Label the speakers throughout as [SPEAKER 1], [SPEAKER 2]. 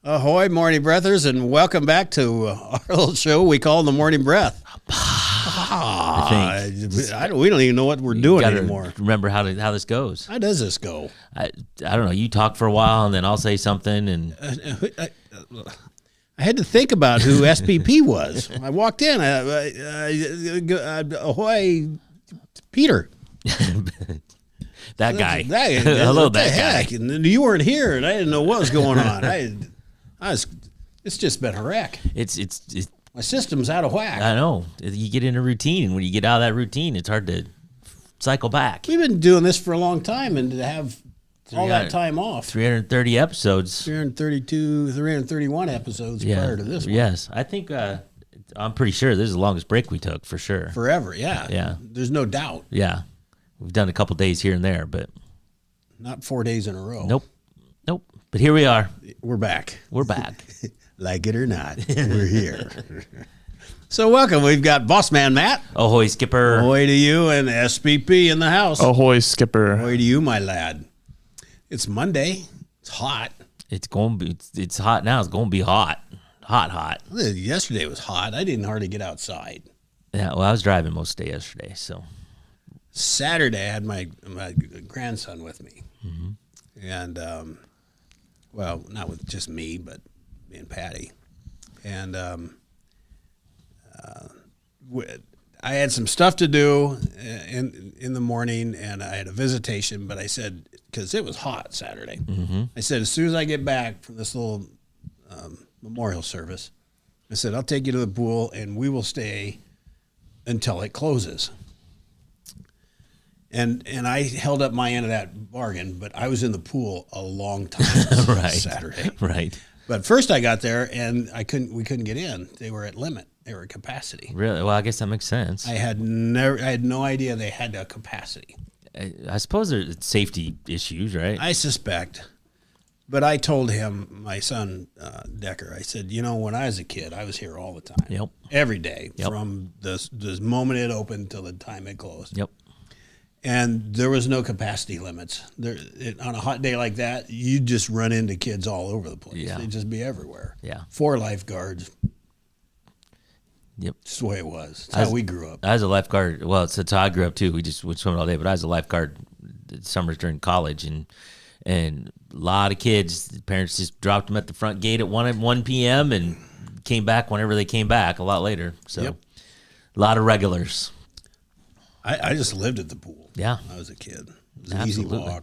[SPEAKER 1] Ahoy, Morning Breathers, and welcome back to our little show we call The Morning Breath. We don't even know what we're doing anymore.
[SPEAKER 2] Remember how this goes.
[SPEAKER 1] How does this go?
[SPEAKER 2] I don't know. You talk for a while, and then I'll say something, and
[SPEAKER 1] I had to think about who SPP was. I walked in. Ahoy, Peter.
[SPEAKER 2] That guy.
[SPEAKER 1] Hello, that guy. And you weren't here, and I didn't know what was going on. It's just been a wreck.
[SPEAKER 2] It's
[SPEAKER 1] my system's out of whack.
[SPEAKER 2] I know. You get in a routine, and when you get out of that routine, it's hard to cycle back.
[SPEAKER 1] We've been doing this for a long time, and to have all that time off.
[SPEAKER 2] 330 episodes.
[SPEAKER 1] 332, 331 episodes prior to this one.
[SPEAKER 2] Yes. I think I'm pretty sure this is the longest break we took, for sure.
[SPEAKER 1] Forever, yeah.
[SPEAKER 2] Yeah.
[SPEAKER 1] There's no doubt.
[SPEAKER 2] Yeah. We've done a couple days here and there, but
[SPEAKER 1] not 4 days in a row.
[SPEAKER 2] Nope. But here we are.
[SPEAKER 1] We're back. Like it or not, we're here. So welcome. We've got Boss Man Matt.
[SPEAKER 2] Ahoy, Skipper.
[SPEAKER 1] Ahoy to you, and SPP in the house.
[SPEAKER 3] Ahoy, Skipper.
[SPEAKER 1] Ahoy to you, my lad. It's Monday. It's hot.
[SPEAKER 2] It's hot now. It's going to be hot. Hot.
[SPEAKER 1] Yesterday was hot. I didn't hardly get outside.
[SPEAKER 2] Yeah, well, I was driving most of the day yesterday, so.
[SPEAKER 1] Saturday, I had my grandson with me.
[SPEAKER 2] Mm-hmm.
[SPEAKER 1] And, well, not with just me, but me and Patty. And I had some stuff to do in the morning, and I had a visitation, but I said, because it was hot Saturday, I said, as soon as I get back from this little memorial service, I said, I'll take you to the pool, and we will stay until it closes. And I held up my end of that bargain, but I was in the pool a long time Saturday.
[SPEAKER 2] Right.
[SPEAKER 1] But first I got there, and we couldn't get in. They were at limit. They were at capacity.
[SPEAKER 2] Really? Well, I guess that makes sense.
[SPEAKER 1] I had no idea they had a capacity.
[SPEAKER 2] I suppose there's safety issues, right?
[SPEAKER 1] I suspect. But I told him, my son, Decker, I said, when I was a kid, I was here all the time.
[SPEAKER 2] Yep.
[SPEAKER 1] Every day, from this moment it opened till the time it closed.
[SPEAKER 2] Yep.
[SPEAKER 1] And there was no capacity limits. On a hot day like that, you just run into kids all over the place.
[SPEAKER 2] Yeah.
[SPEAKER 1] They'd just be everywhere.
[SPEAKER 2] Yeah. 4
[SPEAKER 1] lifeguards.
[SPEAKER 2] Yep.
[SPEAKER 1] That's the way it was. That's how we grew up.
[SPEAKER 2] I was a lifeguard. Well, that's how I grew up, too. We just would swim all day. But I was a lifeguard summers during college. And a lot of kids, the parents just dropped them at the front gate at 1 p.m. and came back whenever they came back a lot later. So a lot of regulars.
[SPEAKER 1] I just lived at the pool.
[SPEAKER 2] Yeah.
[SPEAKER 1] When I was a kid. It was an easy walk.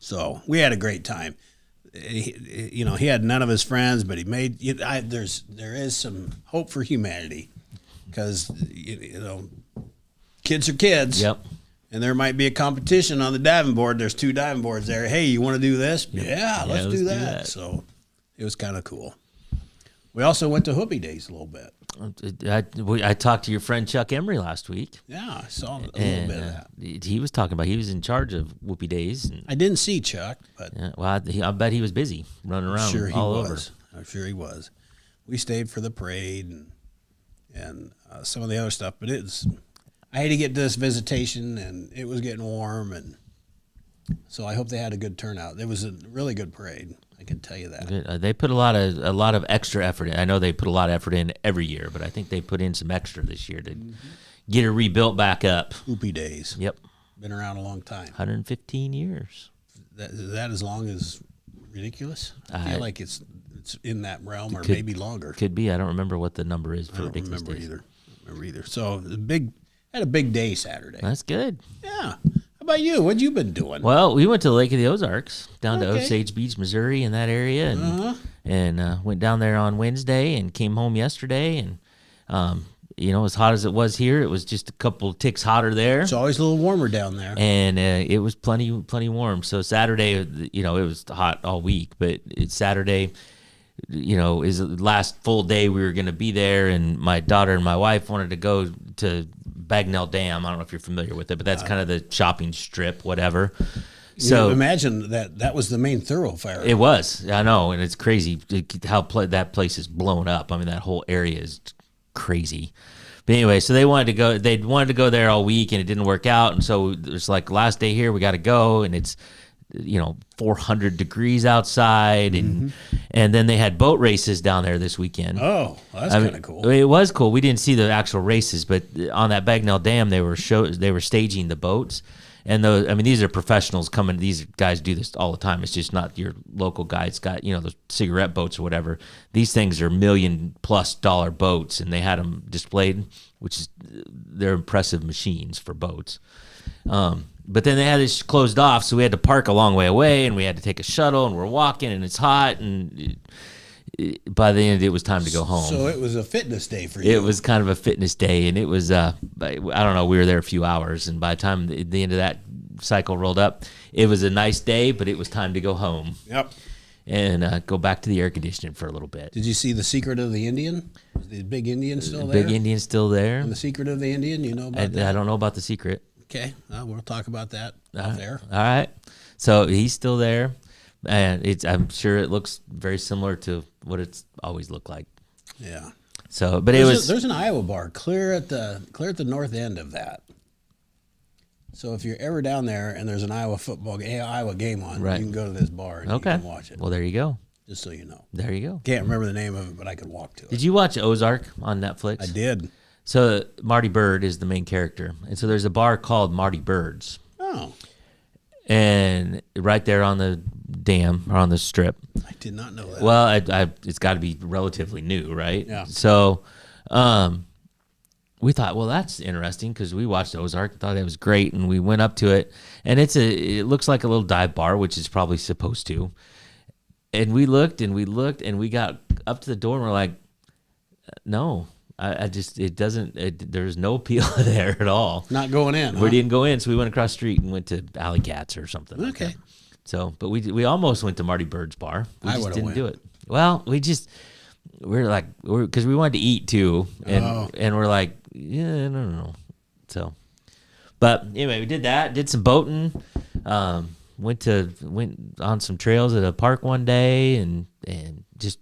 [SPEAKER 1] So we had a great time. He had none of his friends, but he made. There is some hope for humanity, because kids are kids.
[SPEAKER 2] Yep.
[SPEAKER 1] And there might be a competition on the diving board. There's 2 diving boards there. Hey, you want to do this?
[SPEAKER 2] Yep.
[SPEAKER 1] Yeah, let's do that. So it was kind of cool. We also went to Whoopie Days a little bit.
[SPEAKER 2] I talked to your friend Chuck Emery last week.
[SPEAKER 1] Yeah, I saw a little bit of that.
[SPEAKER 2] He was talking about he was in charge of Whoopie Days. And,
[SPEAKER 1] I didn't see Chuck, but
[SPEAKER 2] I bet he was busy running around all over.
[SPEAKER 1] I'm sure he was. We stayed for the parade and some of the other stuff, but I had to get to this visitation, and it was getting warm, and so I hope they had a good turnout. It was a really good parade. I can tell you that.
[SPEAKER 2] Good. They put a lot of extra effort in. I know they put a lot of effort in every year, but I think they put in some extra this year to get it rebuilt back up.
[SPEAKER 1] Whoopie Days.
[SPEAKER 2] Yep.
[SPEAKER 1] Been around a long time.
[SPEAKER 2] 115 years.
[SPEAKER 1] Is that as long as ridiculous? I feel like it's in that realm, or maybe longer.
[SPEAKER 2] Could be. I don't remember what the number is for ridiculous
[SPEAKER 1] days.
[SPEAKER 2] Either.
[SPEAKER 1] I don't remember either. So had a big day Saturday.
[SPEAKER 2] That's good.
[SPEAKER 1] Yeah. How about you? What you been doing?
[SPEAKER 2] Well, we went to the Lake of the Ozarks, down to Osage Beach, Missouri, in that area, and went down there on Wednesday and came home yesterday. And as hot as it was here, it was just a couple ticks hotter there.
[SPEAKER 1] It's always a little warmer down there,
[SPEAKER 2] and it was plenty warm. So Saturday, it was hot all week, but Saturday, is the last full day we were going to be there, and my daughter and my wife wanted to go to Bagnell Dam. I don't know if you're familiar with it, but that's kind of the shopping strip, whatever. So
[SPEAKER 1] imagine that was the main thoroughfare.
[SPEAKER 2] It was, I know, and it's crazy how that place is blown up. I mean, that whole area is crazy. But anyway, so they wanted to go there all week, and it didn't work out. And so it's like, last day here, we got to go, and it's 400 degrees outside, and then they had boat races down there this weekend.
[SPEAKER 1] Oh, that's kind of cool.
[SPEAKER 2] It was cool. We didn't see the actual races, but on that Bagnell Dam, they were staging the boats. And these are professionals coming. These guys do this all the time. It's just not your local guys got, the cigarette boats or whatever. These things are $1 million+ boats, and they had them displayed, which is they're impressive machines for boats. But then they had this closed off, so we had to park a long way away, and we had to take a shuttle, and we're walking, and it's hot, and by the end, it was time to go home.
[SPEAKER 1] So it was a fitness day for you.
[SPEAKER 2] It was kind of a fitness day, and it was, I don't know, we were there a few hours, and by the time the end of that cycle rolled up, it was a nice day, but it was time to go home.
[SPEAKER 1] Yep.
[SPEAKER 2] And go back to the air conditioning for a little bit.
[SPEAKER 1] Did you see The Secret of the Indian? Is the big Indian still there?
[SPEAKER 2] Big Indian's still there.
[SPEAKER 1] And The Secret of the Indian, you know about that?
[SPEAKER 2] I don't know about The Secret.
[SPEAKER 1] Okay, well, we'll talk about that out there.
[SPEAKER 2] All right. So he's still there, and I'm sure it looks very similar to what it's always looked like.
[SPEAKER 1] Yeah.
[SPEAKER 2] So, but
[SPEAKER 1] there's an Iowa bar clear at the north end of that. So if you're ever down there and there's an Iowa game on,
[SPEAKER 2] right,
[SPEAKER 1] you can go to this bar and you can watch it.
[SPEAKER 2] Well, there you go.
[SPEAKER 1] Just so you know.
[SPEAKER 2] There you go.
[SPEAKER 1] Can't remember the name of it, but I could walk to it.
[SPEAKER 2] Did you watch Ozark on Netflix?
[SPEAKER 1] I did.
[SPEAKER 2] So Marty Bird is the main character, and so there's a bar called Marty Bird's.
[SPEAKER 1] Oh.
[SPEAKER 2] And right there on the dam or on the strip.
[SPEAKER 1] I did not know that.
[SPEAKER 2] Well, it's got to be relatively new, right?
[SPEAKER 1] Yeah.
[SPEAKER 2] So, we thought, well, that's interesting because we watched Ozark, thought it was great, and we went up to it, and it looks like a little dive bar, which is probably supposed to. And we looked and we got up to the door and we're like, no. There's no appeal there at all.
[SPEAKER 1] Not going in.
[SPEAKER 2] We didn't go in, so we went across the street and went to Alley Cats or something.
[SPEAKER 1] Okay.
[SPEAKER 2] Like that. So, but we almost went to Marty Bird's bar. We just didn't do it. Well, because we wanted to eat too, and we're like, yeah, no. So, but anyway, we did that. Did some boating. Went on some trails at a park one day, and just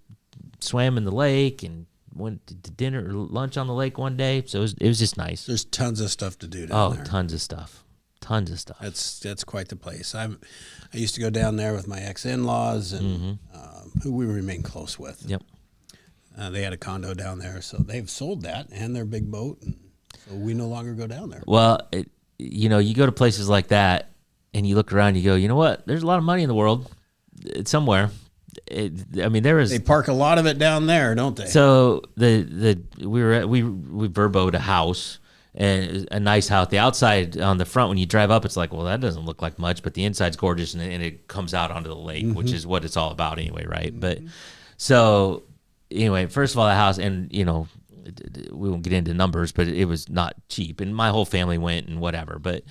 [SPEAKER 2] swam in the lake and went to dinner or lunch on the lake one day. So it was just nice.
[SPEAKER 1] There's tons of stuff to do down there.
[SPEAKER 2] Tons of stuff.
[SPEAKER 1] That's quite the place. I used to go down there with my ex-in-laws and who we remain close with.
[SPEAKER 2] Yep.
[SPEAKER 1] They had a condo down there, so they've sold that and their big boat, and so we no longer go down there.
[SPEAKER 2] Well, you go to places like that, and you look around, you go, you know what? There's a lot of money in the world. It's somewhere. They
[SPEAKER 1] park a lot of it down there, don't they?
[SPEAKER 2] So we verboed a house, and a nice house. The outside on the front, when you drive up, it's like, well, that doesn't look like much, but the inside's gorgeous, and it comes out onto the lake, which is what it's all about anyway, right? But so anyway, first of all, the house, and we won't get into numbers, but it was not cheap, and my whole family went and whatever, but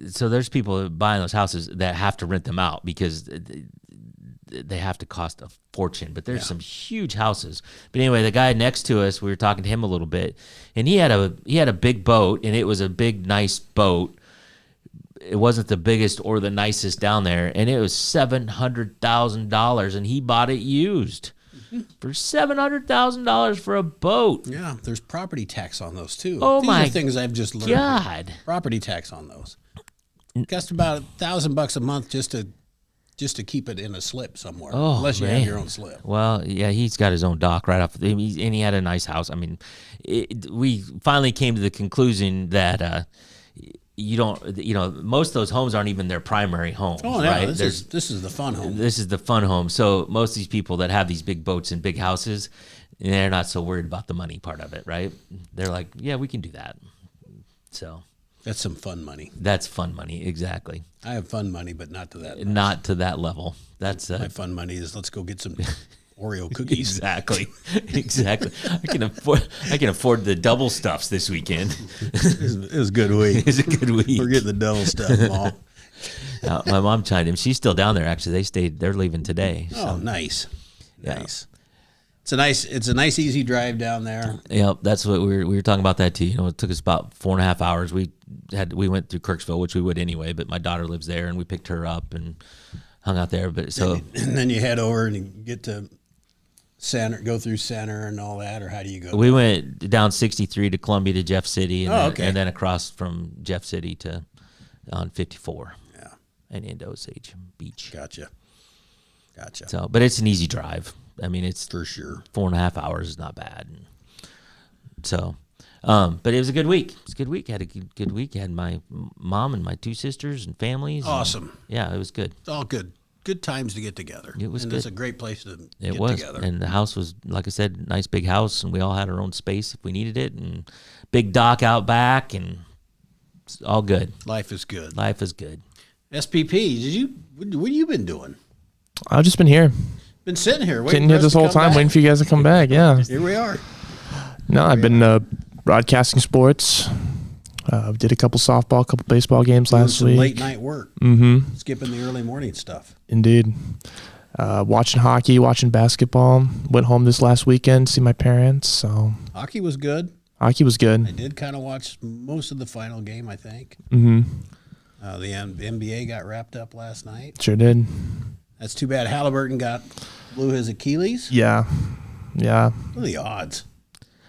[SPEAKER 2] so there's people buying those houses that have to rent them out because they have to cost a fortune. But there's some huge houses. But anyway, the guy next to us, we were talking to him a little bit, and he had a big boat, and it was a big, nice boat. It wasn't the biggest or the nicest down there, and it was $700,000, and he bought it used. For $700,000 for a boat.
[SPEAKER 1] Yeah, there's property tax on those too.
[SPEAKER 2] Oh,
[SPEAKER 1] These
[SPEAKER 2] my
[SPEAKER 1] are things I've just learned.
[SPEAKER 2] God.
[SPEAKER 1] Property tax on those. Cost about $1,000 a month just to keep it in a slip somewhere.
[SPEAKER 2] Oh,
[SPEAKER 1] unless you have your own slip.
[SPEAKER 2] Well, yeah, he's got his own dock right off, and he had a nice house. I mean, we finally came to the conclusion that most of those homes aren't even their primary homes.
[SPEAKER 1] Oh, no,
[SPEAKER 2] right?
[SPEAKER 1] This is the fun home.
[SPEAKER 2] This is the fun home. So most of these people that have these big boats and big houses, they're not so worried about the money part of it, right? They're like, yeah, we can do that. So
[SPEAKER 1] that's some fun money.
[SPEAKER 2] That's fun money, exactly.
[SPEAKER 1] I have fun money, but not to that much.
[SPEAKER 2] Not to that level. That's
[SPEAKER 1] my fun money is let's go get some Oreo cookies.
[SPEAKER 2] Exactly. I can afford the double stuffs this weekend.
[SPEAKER 1] It was a good week.
[SPEAKER 2] It was a good week.
[SPEAKER 1] We're getting the double stuff, Mom.
[SPEAKER 2] My mom chimed in. She's still down there. Actually, they're leaving today. So.
[SPEAKER 1] Oh, nice.
[SPEAKER 2] Yeah.
[SPEAKER 1] Nice. It's a nice easy drive down there.
[SPEAKER 2] Yeah, that's what we were talking about that too. It took us about 4.5 hours. We went through Kirksville, which we would anyway, but my daughter lives there, and we picked her up and hung out there. But
[SPEAKER 1] and then you head over and you get to Center, go through Center and all that, or how do you go?
[SPEAKER 2] We went down 63 to Columbia to Jeff City, and,
[SPEAKER 1] okay.
[SPEAKER 2] And then across from Jeff City to on 54.
[SPEAKER 1] Yeah.
[SPEAKER 2] and into Osage Beach.
[SPEAKER 1] Gotcha.
[SPEAKER 2] So, but it's an easy drive. I mean, it's
[SPEAKER 1] For sure.
[SPEAKER 2] 4.5 hours is not bad. So, but it was a good week. It was a good week. I had a good week. I had my mom and my 2 sisters and families.
[SPEAKER 1] Awesome.
[SPEAKER 2] Yeah, it was good.
[SPEAKER 1] It's all good. Good times to get together.
[SPEAKER 2] It was
[SPEAKER 1] and
[SPEAKER 2] good.
[SPEAKER 1] It's a great place to
[SPEAKER 2] It
[SPEAKER 1] get
[SPEAKER 2] was,
[SPEAKER 1] together.
[SPEAKER 2] and the house was, like I said, nice big house, and we all had our own space if we needed it, and big dock out back, and it's all good.
[SPEAKER 1] Life is good.
[SPEAKER 2] Life is good.
[SPEAKER 1] SPP, what have you been doing?
[SPEAKER 3] I've just been here,
[SPEAKER 1] Been sitting here,
[SPEAKER 3] sitting here this whole time, waiting for you guys to come back. Yeah.
[SPEAKER 1] Here we are.
[SPEAKER 3] No, I've been broadcasting sports. Did a couple softball, couple baseball games
[SPEAKER 1] Doing
[SPEAKER 3] last
[SPEAKER 1] some
[SPEAKER 3] week.
[SPEAKER 1] late night work.
[SPEAKER 3] Mm-hmm.
[SPEAKER 1] Skipping the early morning stuff.
[SPEAKER 3] Indeed. Watching hockey, watching basketball. Went home this last weekend to see my parents. So
[SPEAKER 1] Hockey was good.
[SPEAKER 3] hockey was good.
[SPEAKER 1] I did kind of watch most of the final game, I think.
[SPEAKER 3] Mm-hmm.
[SPEAKER 1] The NBA got wrapped up last night.
[SPEAKER 3] Sure did.
[SPEAKER 1] That's too bad. Halliburton blew his Achilles.
[SPEAKER 3] Yeah. Yeah.
[SPEAKER 1] What are the odds?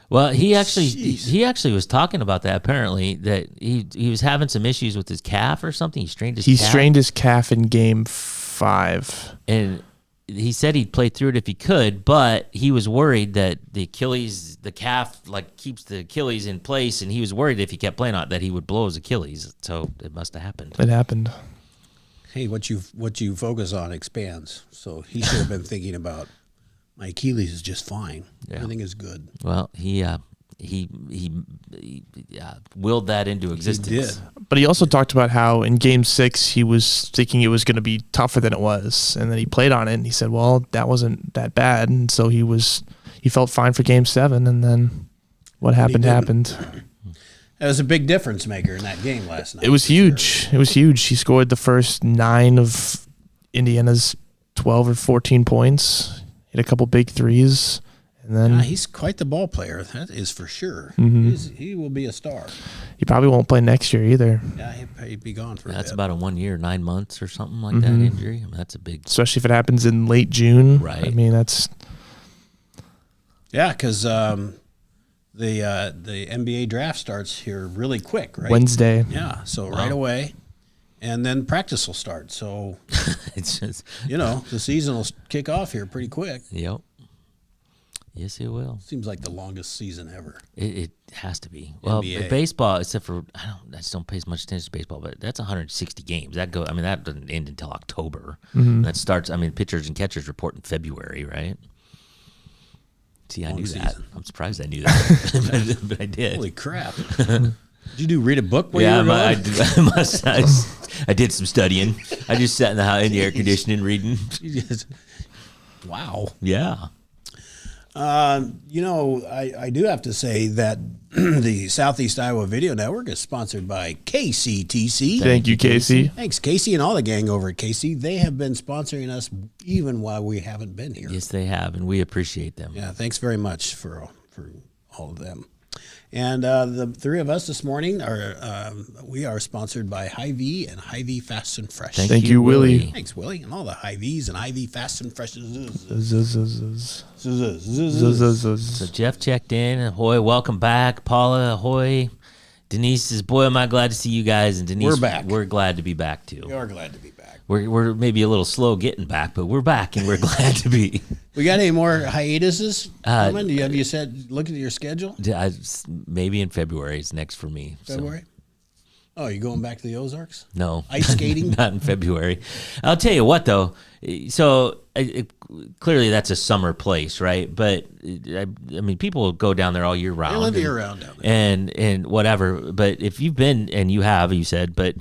[SPEAKER 2] Well, he
[SPEAKER 1] Jeez.
[SPEAKER 2] actually was talking about that. Apparently, that he was having some issues with his calf or something. He strained his
[SPEAKER 3] He
[SPEAKER 2] calf.
[SPEAKER 3] strained his calf in game 5.
[SPEAKER 2] And he said he'd play through it if he could, but he was worried that the calf like keeps the Achilles in place, and he was worried if he kept playing on it that he would blow his Achilles. So it must have happened.
[SPEAKER 3] It happened.
[SPEAKER 1] Hey, what you focus on expands. So he should have been thinking about my Achilles is just fine.
[SPEAKER 2] Yeah.
[SPEAKER 1] Everything is good.
[SPEAKER 2] Well, he willed that into existence.
[SPEAKER 1] He did.
[SPEAKER 3] But he also talked about how in game 6 he was thinking it was going to be tougher than it was, and then he played on it and he said, well, that wasn't that bad, and so he felt fine for game 7, and then what happened
[SPEAKER 1] didn't.
[SPEAKER 3] happened.
[SPEAKER 1] That was a big difference maker in that game last night.
[SPEAKER 3] It was huge. It was huge. He scored the first 9 of Indiana's 12 or 14 points. Hit a couple big threes, and then
[SPEAKER 1] He's quite the ball player. That is for sure.
[SPEAKER 3] Mm-hmm.
[SPEAKER 1] He will be a star.
[SPEAKER 3] he probably won't play next year either,
[SPEAKER 1] Yeah, he'd be gone for a
[SPEAKER 2] That's
[SPEAKER 1] bit.
[SPEAKER 2] about a 1 year, 9 months or something like that injury. I mean, that's a big.
[SPEAKER 3] especially if it happens in late June.
[SPEAKER 2] Right.
[SPEAKER 3] I mean, that's
[SPEAKER 1] Yeah, because the NBA draft starts here really quick, right?
[SPEAKER 3] Wednesday.
[SPEAKER 1] Yeah, so right away, and then practice will start. So
[SPEAKER 2] It's just.
[SPEAKER 1] the season will kick off here pretty quick.
[SPEAKER 2] Yep. Yes, it will.
[SPEAKER 1] Seems like the longest season ever.
[SPEAKER 2] It has to be. Well,
[SPEAKER 1] NBA.
[SPEAKER 2] baseball, except for I just don't pay as much attention to baseball, but that's 160 games. That doesn't end until October. That starts. I mean, pitchers and catchers report in February, right? See, I
[SPEAKER 1] Long
[SPEAKER 2] knew that.
[SPEAKER 1] season.
[SPEAKER 2] I'm surprised I knew that, but I did.
[SPEAKER 1] Holy crap! Did you read a book? While
[SPEAKER 2] Yeah,
[SPEAKER 1] you were
[SPEAKER 2] I
[SPEAKER 1] gone?
[SPEAKER 2] I did some studying. I just sat in the house in the air conditioning reading.
[SPEAKER 1] Wow.
[SPEAKER 2] Yeah.
[SPEAKER 1] I do have to say that the Southeast Iowa Video Network is sponsored by KCTC.
[SPEAKER 3] Thank you, Casey.
[SPEAKER 1] Thanks, Casey, and all the gang over at Casey. They have been sponsoring us even while we haven't been here.
[SPEAKER 2] Yes, they have, and we appreciate them.
[SPEAKER 1] Yeah, thanks very much for all of them. And the three of us this morning we are sponsored by Hy-Vee and Hy-Vee Fast and Fresh.
[SPEAKER 3] Thank you, Willie.
[SPEAKER 1] Thanks, Willie, and all the Hy-Vees and Hy-Vee Fast and Fresh.
[SPEAKER 2] So Jeff checked in. Ahoy, welcome back. Paula, ahoy. Denise says, boy, am I glad to see you guys. And Denise,
[SPEAKER 1] We're back.
[SPEAKER 2] We're glad to be back, too.
[SPEAKER 1] We are glad to be back.
[SPEAKER 2] We're maybe a little slow getting back, but we're back, and we're glad to be.
[SPEAKER 1] We got any more hiatuses coming? Have you said, look at your schedule?
[SPEAKER 2] Maybe in February is next for me. so-
[SPEAKER 1] February? Oh, you going back to the Ozarks?
[SPEAKER 2] No.
[SPEAKER 1] Ice skating?
[SPEAKER 2] Not in February. I'll tell you what, though. So clearly that's a summer place, right? But I mean, people go down there all year round.
[SPEAKER 1] They live year round down there.
[SPEAKER 2] And whatever. But if you've been, and you have, you said, but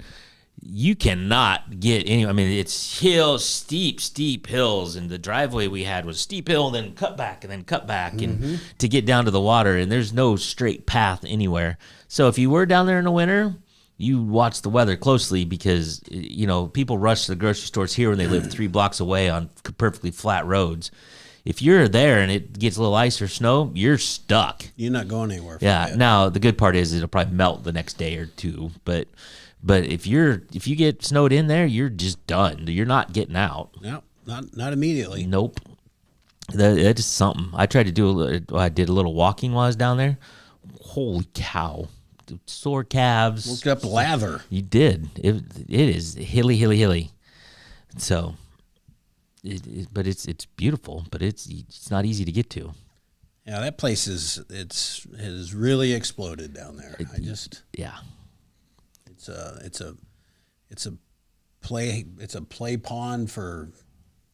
[SPEAKER 2] you cannot get any. I mean, it's steep hills, and the driveway we had was steep hill, then cut back, and then cut back, and to get down to the water. And there's no straight path anywhere. So if you were down there in the winter, you watch the weather closely, because people rush to the grocery stores here when they live 3 blocks away on perfectly flat roads. If you're there and it gets a little ice or snow, you're stuck.
[SPEAKER 1] You're not going anywhere. For
[SPEAKER 2] Yeah.
[SPEAKER 1] that.
[SPEAKER 2] Now the good part is it'll probably melt the next day or two, but if you get snowed in there, you're just done. You're not getting out.
[SPEAKER 1] No, not immediately.
[SPEAKER 2] Nope. That is something. I tried to do I did a little walking while I was down there. Holy cow. sore calves.
[SPEAKER 1] Looked up lather.
[SPEAKER 2] You did. It is hilly. So, but it's beautiful, but it's not easy to get to.
[SPEAKER 1] Yeah, that place has really exploded down there.
[SPEAKER 2] Yeah.
[SPEAKER 1] It's a play pond for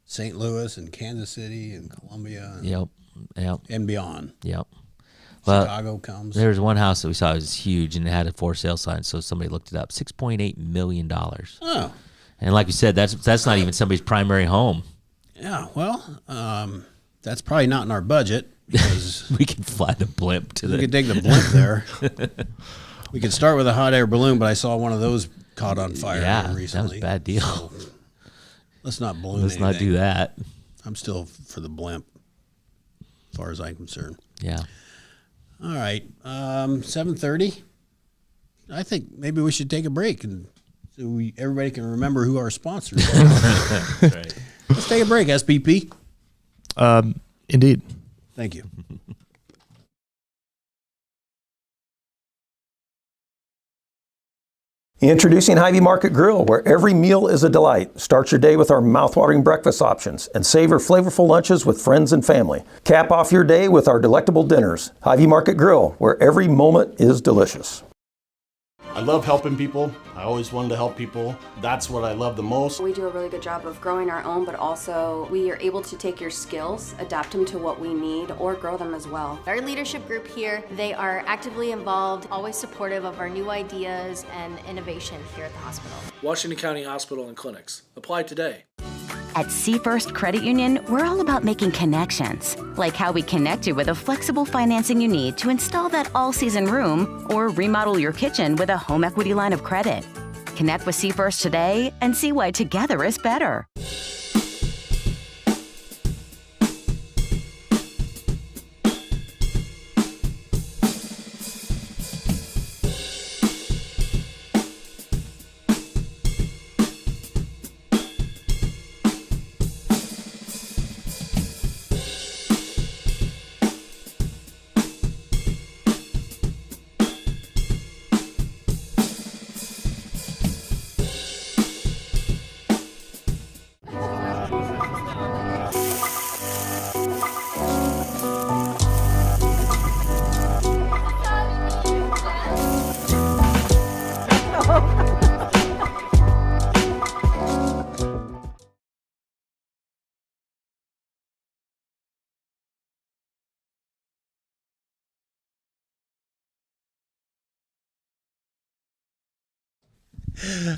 [SPEAKER 1] St. Louis and Kansas City and Columbia and beyond.
[SPEAKER 2] Yep. Well,
[SPEAKER 1] Chicago comes.
[SPEAKER 2] There was one house that we saw. It was huge, and it had a for sale sign. So somebody looked it up. $6.8 million.
[SPEAKER 1] Oh.
[SPEAKER 2] And like we said, that's not even somebody's primary home.
[SPEAKER 1] Yeah. Well, that's probably not in our budget because
[SPEAKER 2] We can fly the blimp to
[SPEAKER 1] we could take the blimp there. We could start with a hot air balloon, but I saw one of those caught on fire recently.
[SPEAKER 2] That was a bad deal.
[SPEAKER 1] So let's not balloon
[SPEAKER 2] Let's not do that.
[SPEAKER 1] I'm still for the blimp, as far as I'm concerned.
[SPEAKER 2] Yeah.
[SPEAKER 1] All right, 7:30. I think maybe we should take a break and so everybody can remember who our sponsors are.
[SPEAKER 2] Right.
[SPEAKER 1] Let's take a break, SPP.
[SPEAKER 3] Indeed.
[SPEAKER 1] Thank you.
[SPEAKER 4] Introducing Hy-Vee Market Grill, where every meal is a delight. Start your day with our mouthwatering breakfast options and savor flavorful lunches with friends and family. Cap off your day with our delectable dinners. Hy-Vee Market Grill, where every moment is delicious.
[SPEAKER 5] I love helping people. I always wanted to help people. That's what I love the most.
[SPEAKER 6] We do a really good job of growing our own, but also we are able to take your skills, adapt them to what we need, or grow them as well.
[SPEAKER 7] Our leadership group here, they are actively involved, always supportive of our new ideas and innovation here at the hospital.
[SPEAKER 8] Washington County Hospital and Clinics. Apply today.
[SPEAKER 9] At Seafirst Credit Union, we're all about making connections, like how we connect you with a flexible financing you need to install that all-season room or remodel your kitchen with a home equity line of credit. Connect with Seafirst today and see why together is better.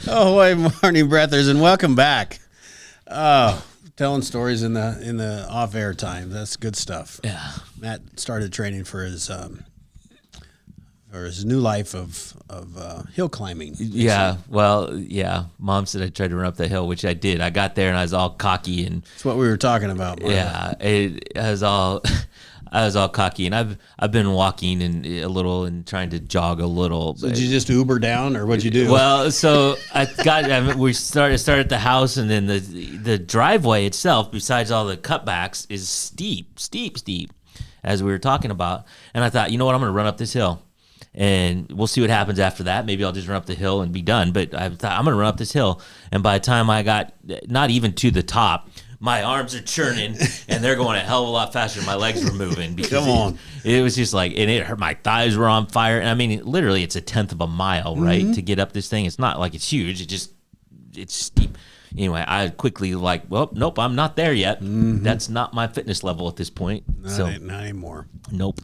[SPEAKER 1] Oh, boy, morning, breathers, and welcome back. Telling stories in the off-air time. That's good stuff.
[SPEAKER 2] Yeah.
[SPEAKER 1] Matt started training for his new life of hill climbing.
[SPEAKER 2] Yeah. Well, yeah. Mom said I tried to run up the hill, which I did. I got there and I was all cocky and
[SPEAKER 1] That's what we were talking about, Martha.
[SPEAKER 2] yeah, I was all cocky, and I've been walking and a little and trying to jog a little.
[SPEAKER 1] So did you just Uber down, or what'd you do?
[SPEAKER 2] Well, so we started at the house, and then the driveway itself, besides all the cutbacks, is steep, as we were talking about. And I thought, you know what, I'm going to run up this hill, and we'll see what happens after that. Maybe I'll just run up the hill and be done. But I thought, I'm going to run up this hill, and by the time I got not even to the top, my arms are churning and they're going a hell of a lot faster. My legs were moving because
[SPEAKER 1] Come on.
[SPEAKER 2] it was just like, and it hurt. My thighs were on fire. And I mean, literally, it's a 1/10 of a mile, right, to get up this thing. It's not like it's huge. It's steep. Anyway, I quickly well, nope, I'm not there yet. That's not my fitness level at this point.
[SPEAKER 1] Not anymore.
[SPEAKER 2] Nope.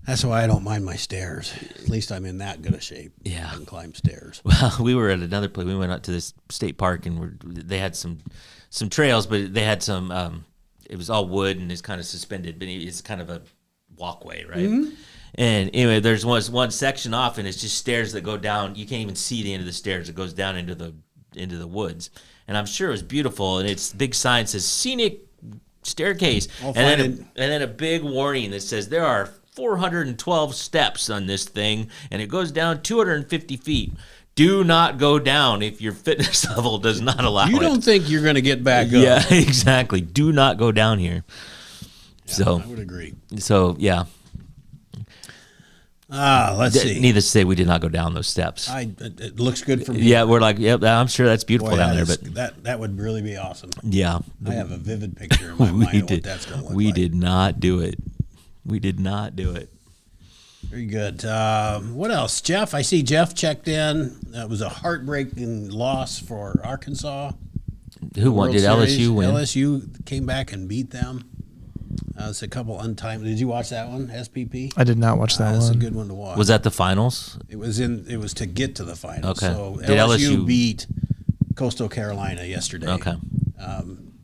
[SPEAKER 1] That's why I don't mind my stairs. At least I'm in that good a shape.
[SPEAKER 2] Yeah.
[SPEAKER 1] I can climb stairs.
[SPEAKER 2] Well, we were at another place. We went out to this state park, and they had some trails, but they had some. It was all wood and it's kind of suspended, but it's kind of a walkway, right? And anyway, there's one section off, and it's just stairs that go down. You can't even see the end of the stairs. It goes down into the woods, and I'm sure it was beautiful. And it's big sign says scenic staircase, and then a big warning that says there are 412 steps on this thing, and it goes down 250 feet. Do not go down if your fitness level does not allow it.
[SPEAKER 1] You don't think you're going to get back up.
[SPEAKER 2] Yeah, exactly. Do not go down here.
[SPEAKER 1] Yeah,
[SPEAKER 2] So
[SPEAKER 1] I would agree.
[SPEAKER 2] So, yeah.
[SPEAKER 1] Let's see.
[SPEAKER 2] Needless to say, we did not go down those steps.
[SPEAKER 1] It looks good for me.
[SPEAKER 2] Yeah, we're like, yep, I'm sure that's beautiful down there. But
[SPEAKER 1] that would really be awesome.
[SPEAKER 2] yeah,
[SPEAKER 1] I have a vivid picture in my mind of what that's going to look like.
[SPEAKER 2] We did not do it. We did not do it.
[SPEAKER 1] Very good. What else? Jeff, I see Jeff checked in. That was a heartbreaking loss for Arkansas.
[SPEAKER 2] Who won?
[SPEAKER 1] World
[SPEAKER 2] Did
[SPEAKER 1] Series.
[SPEAKER 2] LSU win?
[SPEAKER 1] LSU came back and beat them. It's a couple untimely. Did you watch that one, SPP?
[SPEAKER 3] I did not watch that
[SPEAKER 1] That's
[SPEAKER 3] one.
[SPEAKER 1] a good one to watch.
[SPEAKER 2] Was that the finals?
[SPEAKER 1] It was to get to the finals.
[SPEAKER 2] Okay.
[SPEAKER 1] So
[SPEAKER 2] Did LSU
[SPEAKER 1] beat Coastal Carolina yesterday.
[SPEAKER 2] Okay.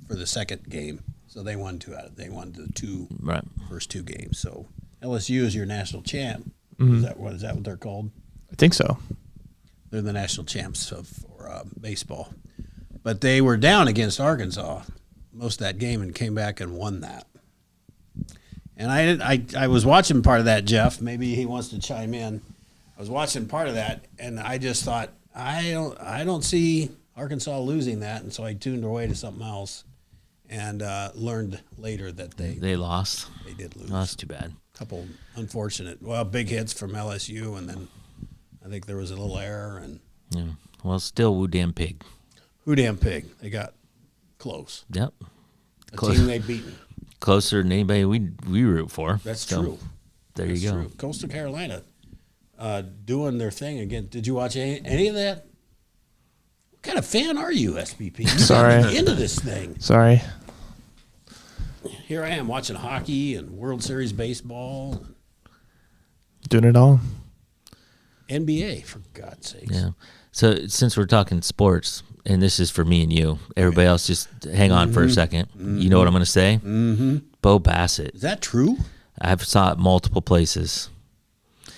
[SPEAKER 1] For the second game, so they won They won the first two games. So LSU is your national champ.
[SPEAKER 3] Mm-hmm.
[SPEAKER 1] Is that what they're called?
[SPEAKER 3] I think so.
[SPEAKER 1] They're the national champs for baseball. But they were down against Arkansas most of that game and came back and won that. And I was watching part of that, Jeff. Maybe he wants to chime in. I was watching part of that, and I just thought, I don't see Arkansas losing that, and so I tuned away to something else, and learned later that they
[SPEAKER 2] lost.
[SPEAKER 1] They did lose.
[SPEAKER 2] Oh, that's too bad.
[SPEAKER 1] Couple unfortunate, big hits from LSU, and then I think there was a little error. And
[SPEAKER 2] yeah, well, still Woo Damn Pig.
[SPEAKER 1] Who Damn Pig? They got close.
[SPEAKER 2] Yep.
[SPEAKER 1] A team they've beaten.
[SPEAKER 2] Closer than anybody we root for.
[SPEAKER 1] That's
[SPEAKER 2] so,
[SPEAKER 1] true.
[SPEAKER 2] There you go.
[SPEAKER 1] True. Coastal Carolina doing their thing again. Did you watch any of that? What kind of fan are you, SPP? You
[SPEAKER 3] Sorry.
[SPEAKER 1] got into this thing.
[SPEAKER 3] Sorry.
[SPEAKER 1] Here I am watching hockey and World Series baseball.
[SPEAKER 3] Doing it all.
[SPEAKER 1] NBA, for God's sakes.
[SPEAKER 2] Yeah. So since we're talking sports, and this is for me and you, everybody else just hang on for a second. You know what I'm going to say? Mm-hmm. Bo Bassett.
[SPEAKER 1] Is that true?
[SPEAKER 2] I've saw it multiple places.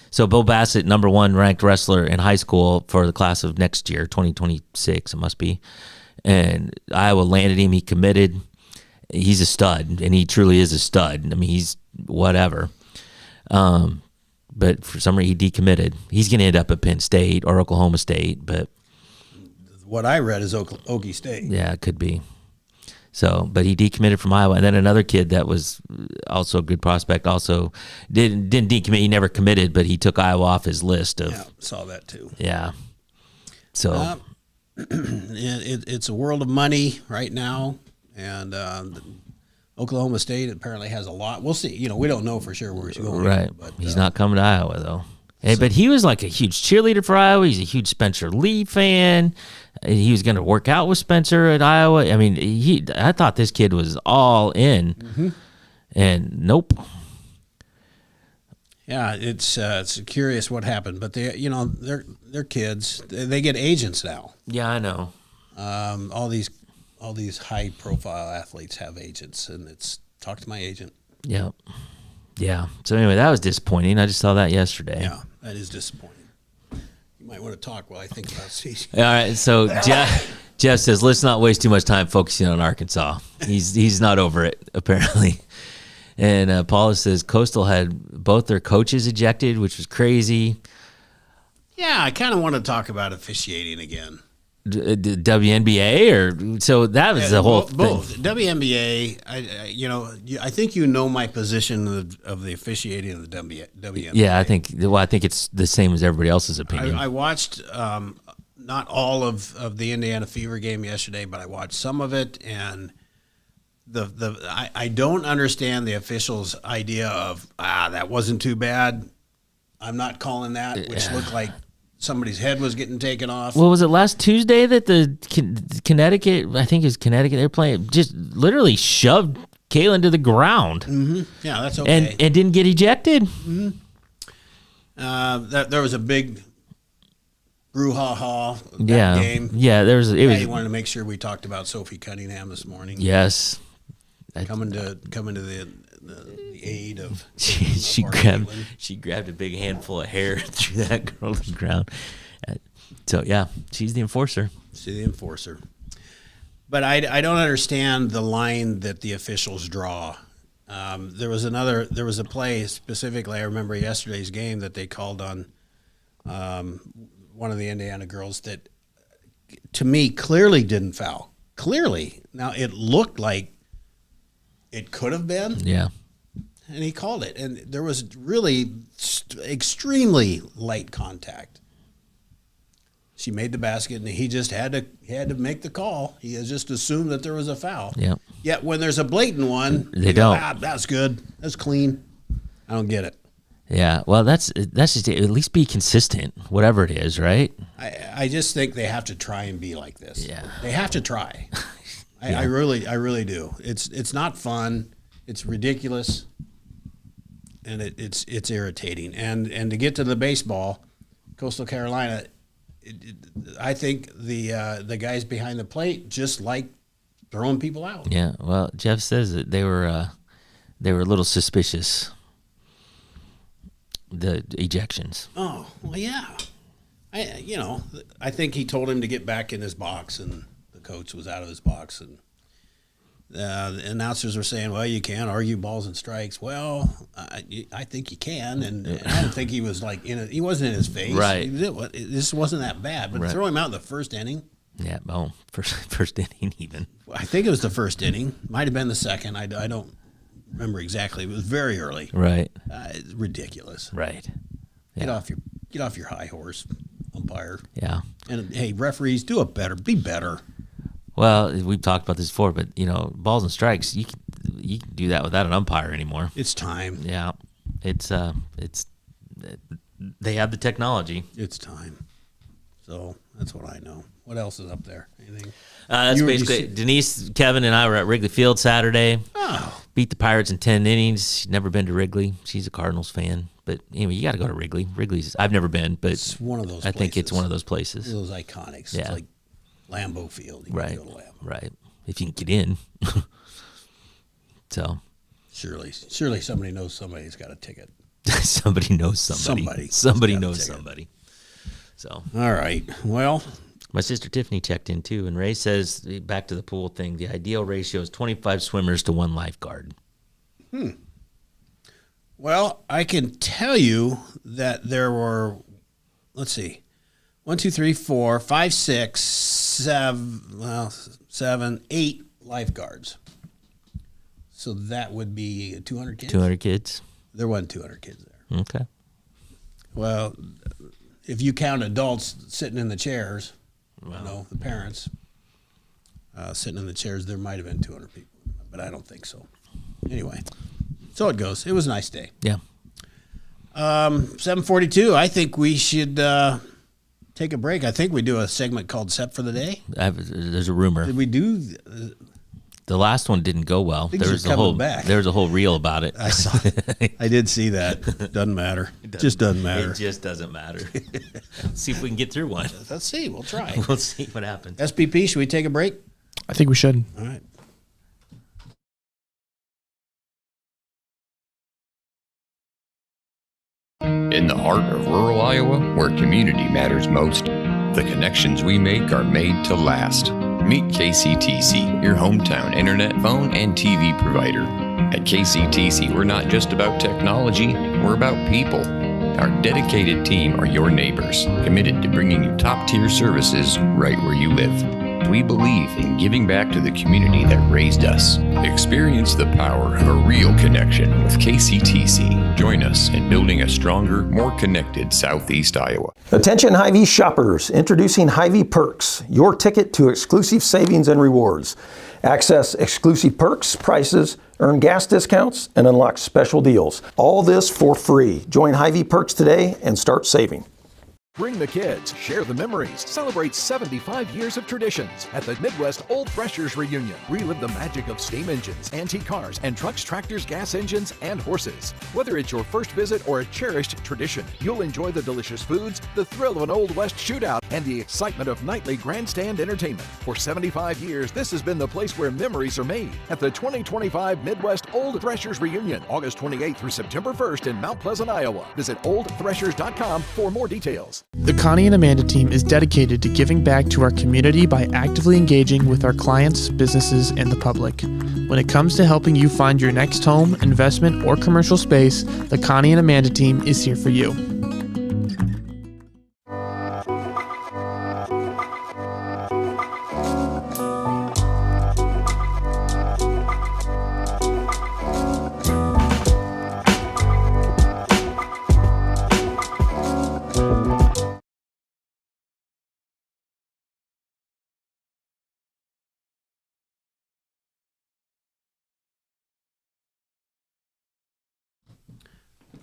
[SPEAKER 2] So Bo Bassett, number 1 ranked wrestler in high school for the class of next year, 2026, it must be. And Iowa landed him. He committed. He's a stud, and he truly is a stud. I mean, he's whatever. But for some reason, he decommitted. He's going to end up at Penn State or Oklahoma State, but
[SPEAKER 1] what I read is Okie State.
[SPEAKER 2] Yeah, it could be. So, but he decommitted from Iowa, and then another kid that was also a good prospect also didn't decommit. He never committed, but he took Iowa off his list of.
[SPEAKER 1] Yeah, saw that too.
[SPEAKER 2] Yeah. So,
[SPEAKER 1] it's a world of money right now, and Oklahoma State apparently has a lot. We'll see. We don't know for sure where he's going.
[SPEAKER 2] Right.
[SPEAKER 1] But
[SPEAKER 2] he's not coming to Iowa though. Hey, but he was like a huge cheerleader for Iowa. He's a huge Spencer Lee fan. He was going to work out with Spencer at Iowa. I mean, I thought this kid was all in, and nope.
[SPEAKER 1] Yeah, it's curious what happened, but they're kids. They get agents now.
[SPEAKER 2] Yeah, I know.
[SPEAKER 1] All these high profile athletes have agents, and it's talk to my agent.
[SPEAKER 2] Yep. Yeah. So anyway, that was disappointing. I just saw that yesterday.
[SPEAKER 1] Yeah, that is disappointing. You might want to talk while I think about CC.
[SPEAKER 2] All right. So Jeff says, let's not waste too much time focusing on Arkansas. He's not over it, apparently. And Paula says Coastal had both their coaches ejected, which was crazy.
[SPEAKER 1] Yeah, I kind of want to talk about officiating again.
[SPEAKER 2] WNBA or so that was the whole
[SPEAKER 1] both
[SPEAKER 2] thing.
[SPEAKER 1] WNBA. I think my position of the officiating of the WNBA.
[SPEAKER 2] Yeah, I think it's the same as everybody else's opinion.
[SPEAKER 1] I watched not all of the Indiana Fever game yesterday, but I watched some of it, and I don't understand the officials' idea of that wasn't too bad. I'm not calling that, which looked like somebody's head was getting taken off.
[SPEAKER 2] Well, was it last Tuesday that the Connecticut, I think it was Connecticut, they're playing, just literally shoved Kaylin to the ground.
[SPEAKER 1] Mm-hmm. Yeah, that's okay.
[SPEAKER 2] And didn't get ejected.
[SPEAKER 1] Mm-hmm. There was a big brouhaha that game.
[SPEAKER 2] Yeah,
[SPEAKER 1] He wanted to make sure we talked about Sophie Cunningham this morning.
[SPEAKER 2] Yes.
[SPEAKER 1] Coming to the aid of
[SPEAKER 2] she grabbed a big handful of hair and threw that girl to the ground. So yeah, she's the enforcer.
[SPEAKER 1] She's the enforcer. But I don't understand the line that the officials draw. There was a play specifically, I remember yesterday's game, that they called on one of the Indiana girls that, to me, clearly didn't foul. Clearly. Now, it looked like it could have been.
[SPEAKER 2] Yeah.
[SPEAKER 1] And he called it. And there was really extremely light contact. She made the basket, and he just had to make the call. He has just assumed that there was a foul.
[SPEAKER 2] Yeah.
[SPEAKER 1] Yet when there's a blatant one,
[SPEAKER 2] They don't.
[SPEAKER 1] That's good. That's clean. I don't get it.
[SPEAKER 2] Yeah. Well, that's just at least be consistent, whatever it is, right?
[SPEAKER 1] I just think they have to try and be like this.
[SPEAKER 2] Yeah.
[SPEAKER 1] They have to try. I really do. It's not fun. It's ridiculous, and it's irritating. And to get to the baseball, Coastal Carolina. I think the guys behind the plate just like throwing people out.
[SPEAKER 2] Yeah. Well, Jeff says that they were a little suspicious. The ejections.
[SPEAKER 1] Oh well, yeah. I think he told him to get back in his box, and the coach was out of his box, and the announcers were saying, "Well, you can't argue balls and strikes." Well, I think you can, and I don't think he was like he wasn't in his face.
[SPEAKER 2] Right.
[SPEAKER 1] This wasn't that bad, but throw him out in the first inning.
[SPEAKER 2] Yeah. Oh, first inning even.
[SPEAKER 1] I think it was the first inning. Might have been the second. I don't remember exactly. It was very early.
[SPEAKER 2] Right.
[SPEAKER 1] It's ridiculous.
[SPEAKER 2] Right.
[SPEAKER 1] Yeah. Get off your high horse, umpire.
[SPEAKER 2] Yeah.
[SPEAKER 1] And hey, referees, be better.
[SPEAKER 2] Well, we've talked about this before, but balls and strikes, you can do that without an umpire anymore.
[SPEAKER 1] It's time.
[SPEAKER 2] Yeah. It's they have the technology.
[SPEAKER 1] It's time. So that's what I know. What else is up there? Anything?
[SPEAKER 2] That's basically Denise, Kevin, and I were at Wrigley Field Saturday.
[SPEAKER 1] Oh.
[SPEAKER 2] Beat the Pirates in 10 innings. She's never been to Wrigley. She's a Cardinals fan. But anyway, you got to go to Wrigley. I've never been, but
[SPEAKER 1] it's one of those
[SPEAKER 2] I
[SPEAKER 1] places.
[SPEAKER 2] think it's one of those places.
[SPEAKER 1] Those iconics.
[SPEAKER 2] Yeah.
[SPEAKER 1] It's like Lambeau Field. You
[SPEAKER 2] Right.
[SPEAKER 1] can go to Lambeau.
[SPEAKER 2] Right. If you can get in. So.
[SPEAKER 1] Surely somebody knows somebody's got a ticket.
[SPEAKER 2] Somebody knows somebody. Somebody knows somebody. So.
[SPEAKER 1] All right. Well.
[SPEAKER 2] My sister Tiffany checked in too, and Ray says, back to the pool thing, the ideal ratio is 25 swimmers to 1 lifeguard.
[SPEAKER 1] Well, I can tell you that there were, let's see, 1, 2, 3, 4, 5, 6, 7, 8 lifeguards. So that would be 200 kids?
[SPEAKER 2] 200 kids.
[SPEAKER 1] There wasn't 200 kids there.
[SPEAKER 2] Okay.
[SPEAKER 1] Well, if you count adults sitting in the chairs, the parents sitting in the chairs, there might have been 200 people, but I don't think so. Anyway, so it goes. It was a nice day.
[SPEAKER 2] Yeah.
[SPEAKER 1] 7:42. I think we should take a break. I think we do a segment called "Set for the Day."
[SPEAKER 2] There's a rumor.
[SPEAKER 1] Did we do?
[SPEAKER 2] The last one didn't go well.
[SPEAKER 1] There was
[SPEAKER 2] a whole reel about it.
[SPEAKER 1] I saw. I did see that. Doesn't matter. It just doesn't matter.
[SPEAKER 2] It just doesn't matter. Let's see if we can get through one.
[SPEAKER 1] Let's see. We'll try.
[SPEAKER 2] We'll see what happens.
[SPEAKER 1] SPP, should we take a break?
[SPEAKER 3] I think we should.
[SPEAKER 1] All right.
[SPEAKER 10] In the heart of rural Iowa, where community matters most, the connections we make are made to last. Meet KCTC, your hometown internet, phone, and TV provider. At KCTC, we're not just about technology, we're about people. Our dedicated team are your neighbors, committed to bringing you top-tier services right where you live. We believe in giving back to the community that raised us. Experience the power of a real connection with KCTC. Join us in building a stronger, more connected Southeast Iowa.
[SPEAKER 4] Attention Hy-Vee shoppers, introducing Hy-Vee Perks, your ticket to exclusive savings and rewards. Access exclusive perks, prices, earn gas discounts, and unlock special deals. All this for free. Join Hy-Vee Perks today and start saving.
[SPEAKER 11] Bring the kids, share the memories, celebrate 75 years of traditions at the Midwest Old Threshers Reunion. Relive the magic of steam engines, antique cars, and trucks, tractors, gas engines, and horses. Whether it's your first visit or a cherished tradition, you'll enjoy the delicious foods, the thrill of an Old West shootout, and the excitement of nightly grandstand entertainment. For 75 years, this has been the place where memories are made at the 2025 Midwest Old Threshers Reunion, August 28th through September 1st in Mount Pleasant, Iowa. Visit oldthreshers.com for more details.
[SPEAKER 3] The Connie and Amanda team is dedicated to giving back to our community by actively engaging with our clients, businesses, and the public. When it comes to helping you find your next home, investment, or commercial space, the Connie and Amanda team is here for you.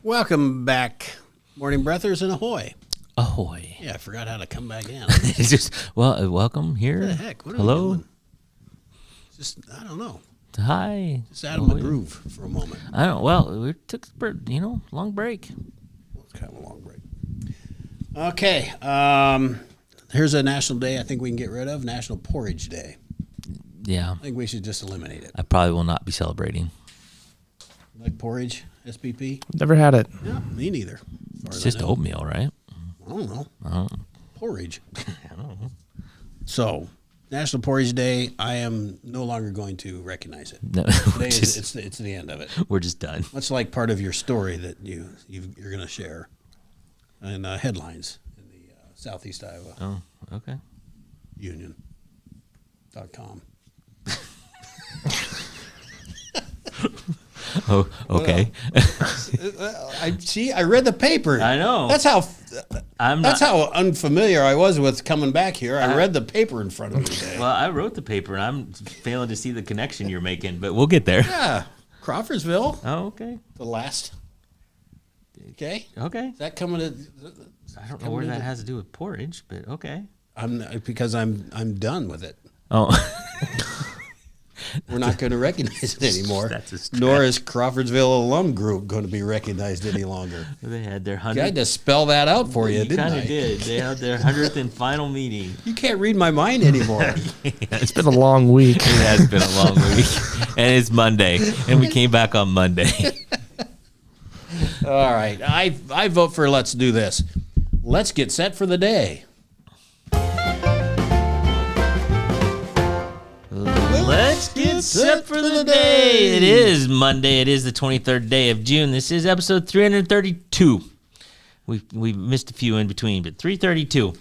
[SPEAKER 1] Welcome back, Morning Breathers, and ahoy.
[SPEAKER 2] Ahoy.
[SPEAKER 1] Yeah, I forgot how to come back in.
[SPEAKER 2] It's just, welcome here.
[SPEAKER 1] What the heck? What are
[SPEAKER 2] Hello.
[SPEAKER 1] we doing? Just, I don't know.
[SPEAKER 2] Hi.
[SPEAKER 1] Just out of my groove for a moment.
[SPEAKER 2] I don't. Well, we took long break.
[SPEAKER 1] It's kind of a long break. Okay. Here's a national day I think we can get rid of. National Porridge Day.
[SPEAKER 2] Yeah.
[SPEAKER 1] I think we should just eliminate it.
[SPEAKER 2] I probably will not be celebrating.
[SPEAKER 1] Like porridge, SPP?
[SPEAKER 3] Never had it.
[SPEAKER 1] Yeah, me neither.
[SPEAKER 2] It's just oatmeal, right?
[SPEAKER 1] I don't know.
[SPEAKER 2] Oh.
[SPEAKER 1] Porridge.
[SPEAKER 2] I don't know.
[SPEAKER 1] So, National Porridge Day, I am no longer going to recognize it.
[SPEAKER 2] No,
[SPEAKER 1] Today it's the end of it.
[SPEAKER 2] We're just done.
[SPEAKER 1] Much like part of your story that you're going to share in headlines in the Southeast Iowa
[SPEAKER 2] Oh, okay.
[SPEAKER 1] Union.com.
[SPEAKER 2] Oh, okay.
[SPEAKER 1] I read the paper.
[SPEAKER 2] I know.
[SPEAKER 1] That's how unfamiliar I was with coming back here. I read the paper in front of me today.
[SPEAKER 2] Well, I wrote the paper, and I'm failing to see the connection you're making, but we'll get there.
[SPEAKER 1] Yeah, Crawfordsville.
[SPEAKER 2] Oh, okay.
[SPEAKER 1] The last. Okay.
[SPEAKER 2] Okay.
[SPEAKER 1] Is that coming to?
[SPEAKER 2] I don't know where that has to do with porridge, but okay.
[SPEAKER 1] Because I'm done with it.
[SPEAKER 2] Oh.
[SPEAKER 1] We're not going to recognize it anymore.
[SPEAKER 2] That's a stretch.
[SPEAKER 1] Nor is Crawfordsville Alum Group going to be recognized any longer.
[SPEAKER 2] They had their 100th.
[SPEAKER 1] I had to spell that out for you, didn't
[SPEAKER 2] kind
[SPEAKER 1] I?
[SPEAKER 2] of did. They had their 100th and final meeting.
[SPEAKER 1] You can't read my mind anymore.
[SPEAKER 3] It's been a long week.
[SPEAKER 2] It has been a long week. And it's Monday. And we came back on Monday.
[SPEAKER 1] All right. I vote for let's do this. Let's get set for the day.
[SPEAKER 2] Let's get set for the day. It is Monday. It is the 23rd day of June. This is episode 332. We missed a few in between, but 332.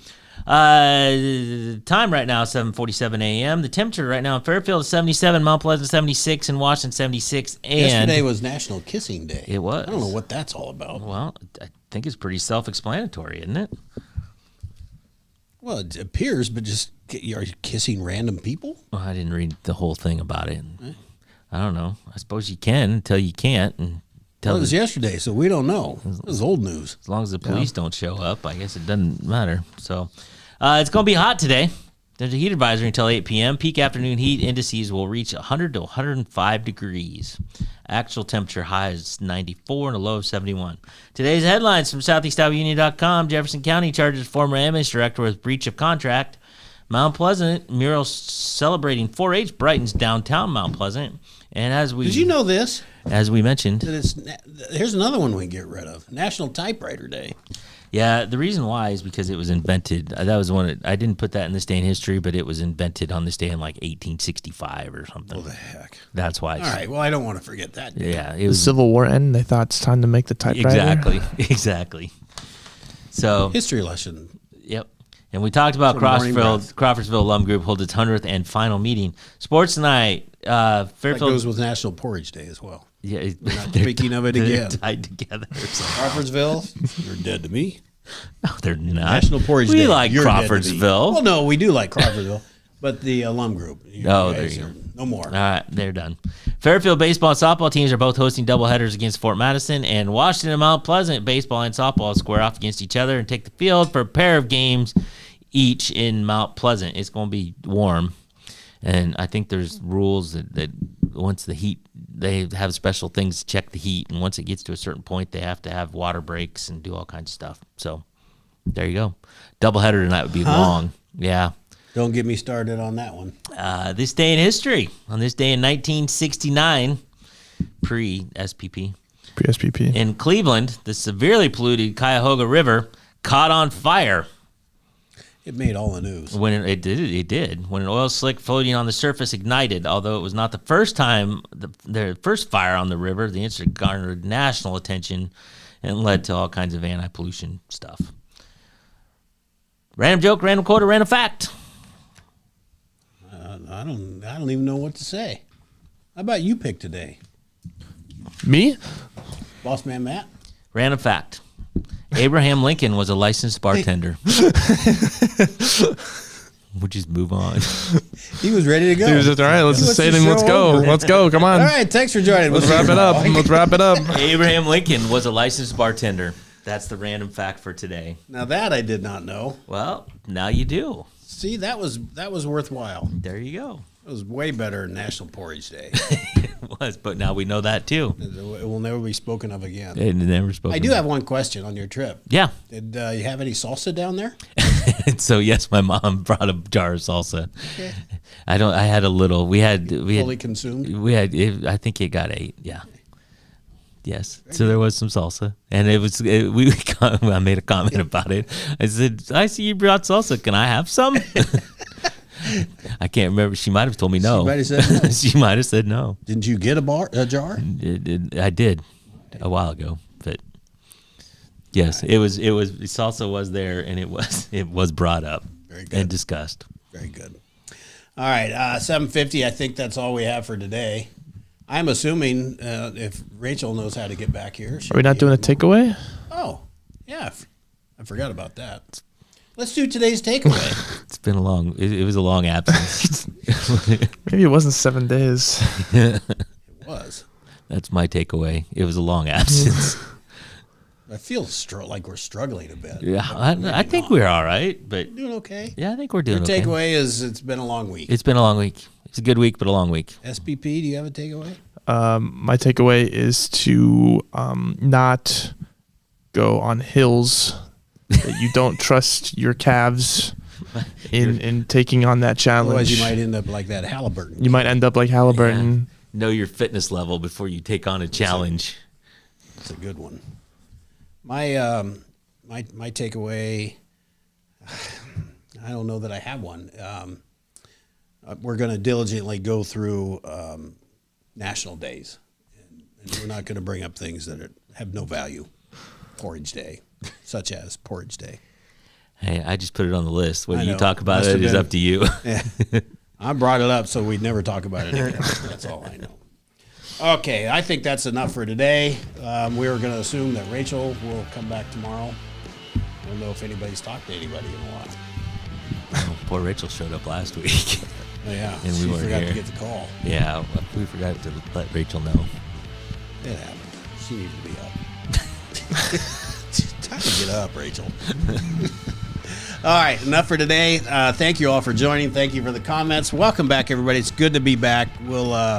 [SPEAKER 2] The time right now is 7:47 a.m. The temperature right now in Fairfield is 77, Mount Pleasant 76, and Washington 76. And
[SPEAKER 1] yesterday was National Kissing Day.
[SPEAKER 2] It was.
[SPEAKER 1] I don't know what that's all about.
[SPEAKER 2] Well, I think it's pretty self-explanatory, isn't it?
[SPEAKER 1] Well, it appears, but just are you kissing random people?
[SPEAKER 2] Well, I didn't read the whole thing about it. I don't know. I suppose you can until you can't. And
[SPEAKER 1] Well, it was yesterday, so we don't know. It was old news.
[SPEAKER 2] As long as the police don't show up, I guess it doesn't matter. So it's going to be hot today. There's a heat advisory until 8 p.m. Peak afternoon heat indices will reach 100 to 105 degrees. Actual temperature high is 94 and a low of 71. Today's headlines from SoutheastIowaUnion.com. Jefferson County charges former ambulance director with breach of contract. Mount Pleasant mural celebrating 4-H brightens downtown Mount Pleasant. And
[SPEAKER 1] did you know this?
[SPEAKER 2] As we mentioned,
[SPEAKER 1] here's another one we can get rid of: National Typewriter Day.
[SPEAKER 2] Yeah, the reason why is because it was invented. That was one. I didn't put that in this day in history, but it was invented on this day in like 1865 or something.
[SPEAKER 1] What the heck?
[SPEAKER 2] That's why.
[SPEAKER 1] All right. Well, I don't want to forget that day.
[SPEAKER 2] Yeah, it
[SPEAKER 3] The
[SPEAKER 2] was
[SPEAKER 3] Civil War ended. They thought it's time to make the typewriter.
[SPEAKER 2] exactly. So
[SPEAKER 1] history lesson.
[SPEAKER 2] Yep. And we talked about Crawfordsville Alum Group holds its 100th and final meeting. Sports tonight. Fairfield
[SPEAKER 1] that goes with National Porridge Day as well.
[SPEAKER 2] Yeah,
[SPEAKER 1] we're not speaking of it again.
[SPEAKER 2] Tied together.
[SPEAKER 1] Crawfordsville, you're dead to me.
[SPEAKER 2] No, they're not.
[SPEAKER 1] National Porridge Day.
[SPEAKER 2] We like Crawfordsville.
[SPEAKER 1] Well, no, we do like Crawfordsville, but the alum group.
[SPEAKER 2] There you go.
[SPEAKER 1] No more.
[SPEAKER 2] All right, they're done. Fairfield baseball and softball teams are both hosting doubleheaders against Fort Madison, and Washington and Mount Pleasant baseball and softball square off against each other and take the field for a pair of games each in Mount Pleasant. It's going to be warm, and I think there's rules that once the heat, they have special things to check the heat, and once it gets to a certain point, they have to have water breaks and do all kinds of stuff. So there you go. Doubleheader tonight would be long. Yeah.
[SPEAKER 1] Don't get me started on that one.
[SPEAKER 2] This day in history. On this day in 1969, pre-SPP.
[SPEAKER 3] Pre-SPP.
[SPEAKER 2] In Cleveland, the severely polluted Cuyahoga River caught on fire.
[SPEAKER 1] It made all the news.
[SPEAKER 2] When it did. When an oil slick floating on the surface ignited, although it was not the first time, the first fire on the river, the incident garnered national attention and led to all kinds of anti-pollution stuff. Random joke, random quote, or random fact.
[SPEAKER 1] I don't even know what to say. How about you pick today?
[SPEAKER 3] Me?
[SPEAKER 1] Boss man Matt?
[SPEAKER 2] Random fact. Abraham Lincoln was a licensed bartender. We'll just move on.
[SPEAKER 1] He was ready to go.
[SPEAKER 3] He was just, all right, let's just say to him, let's go.
[SPEAKER 1] over.
[SPEAKER 3] Let's go. Come on.
[SPEAKER 1] All right, thanks for joining.
[SPEAKER 3] Let's wrap it up. Let's wrap it up.
[SPEAKER 2] Abraham Lincoln was a licensed bartender. That's the random fact for today.
[SPEAKER 1] Now that I did not know.
[SPEAKER 2] Well, now you do.
[SPEAKER 1] See, that was worthwhile.
[SPEAKER 2] There you go.
[SPEAKER 1] It was way better than National Porridge Day.
[SPEAKER 2] It was, but now we know that too.
[SPEAKER 1] It will never be spoken of again.
[SPEAKER 2] It never spoken.
[SPEAKER 1] I do have one question on your trip.
[SPEAKER 2] Yeah.
[SPEAKER 1] Did you have any salsa down there?
[SPEAKER 2] So yes, my mom brought a jar of salsa.
[SPEAKER 1] Okay.
[SPEAKER 2] I had a little. We had
[SPEAKER 1] fully consumed.
[SPEAKER 2] We had. I think it got 8. Yeah. Yes. So there was some salsa, and it was. I made a comment about it. I said, "I see you brought salsa. Can I have some?" I can't remember. She might have told me no.
[SPEAKER 1] She might have said no.
[SPEAKER 2] She might have said no.
[SPEAKER 1] Didn't you get a jar?
[SPEAKER 2] I did a while ago, but yes, it was salsa was there, and it was brought up and discussed.
[SPEAKER 1] Very good. All right, 7:50. I think that's all we have for today. I'm assuming if Rachel knows how to get back here.
[SPEAKER 3] Are we not doing a takeaway?
[SPEAKER 1] Oh, yeah. I forgot about that. Let's do today's takeaway.
[SPEAKER 2] It's been it was a long absence.
[SPEAKER 3] Maybe it wasn't 7 days.
[SPEAKER 1] It was.
[SPEAKER 2] That's my takeaway. It was a long absence.
[SPEAKER 1] I feel like we're struggling a bit.
[SPEAKER 2] Yeah, I think we're all right, but
[SPEAKER 1] doing okay.
[SPEAKER 2] Yeah, I think we're doing
[SPEAKER 1] Your
[SPEAKER 2] okay.
[SPEAKER 1] takeaway is it's been a long week.
[SPEAKER 2] It's been a long week. It's a good week, but a long week.
[SPEAKER 1] SPP, do you have a takeaway?
[SPEAKER 3] My takeaway is to not go on hills that you don't trust your calves in taking on that challenge.
[SPEAKER 1] Otherwise, you might end up like that Halliburton.
[SPEAKER 3] You might end up like Halliburton.
[SPEAKER 2] Yeah. Know your fitness level before you take on a challenge.
[SPEAKER 1] It's a good one. My my takeaway, I don't know that I have one. We're going to diligently go through national days, and we're not going to bring up things that have no value. Porridge Day, such as Porridge Day.
[SPEAKER 2] Hey, I just put it on the list. Whether
[SPEAKER 1] I
[SPEAKER 2] you
[SPEAKER 1] know.
[SPEAKER 2] talk about
[SPEAKER 1] Must
[SPEAKER 2] it
[SPEAKER 1] have
[SPEAKER 2] is
[SPEAKER 1] been.
[SPEAKER 2] up to you.
[SPEAKER 1] Yeah. I brought it up so we'd never talk about it again. That's all I know. Okay, I think that's enough for today. We were going to assume that Rachel will come back tomorrow. I don't know if anybody's talked to anybody in a while.
[SPEAKER 2] Oh, poor Rachel showed up last week.
[SPEAKER 1] Oh, yeah,
[SPEAKER 2] and
[SPEAKER 1] she
[SPEAKER 2] we weren't
[SPEAKER 1] forgot
[SPEAKER 2] here.
[SPEAKER 1] to get the call.
[SPEAKER 2] Yeah, we forgot to let Rachel know.
[SPEAKER 1] It happened. She needed to be up. Time to get up, Rachel. All right, enough for today. Thank you all for joining. Thank you for the comments. Welcome back, everybody. It's good to be back. We'll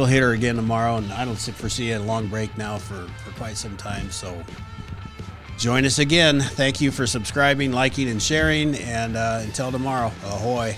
[SPEAKER 1] hit her again tomorrow, and I don't foresee a long break now for quite some time. So join us again. Thank you for subscribing, liking, and sharing. And until tomorrow, ahoy.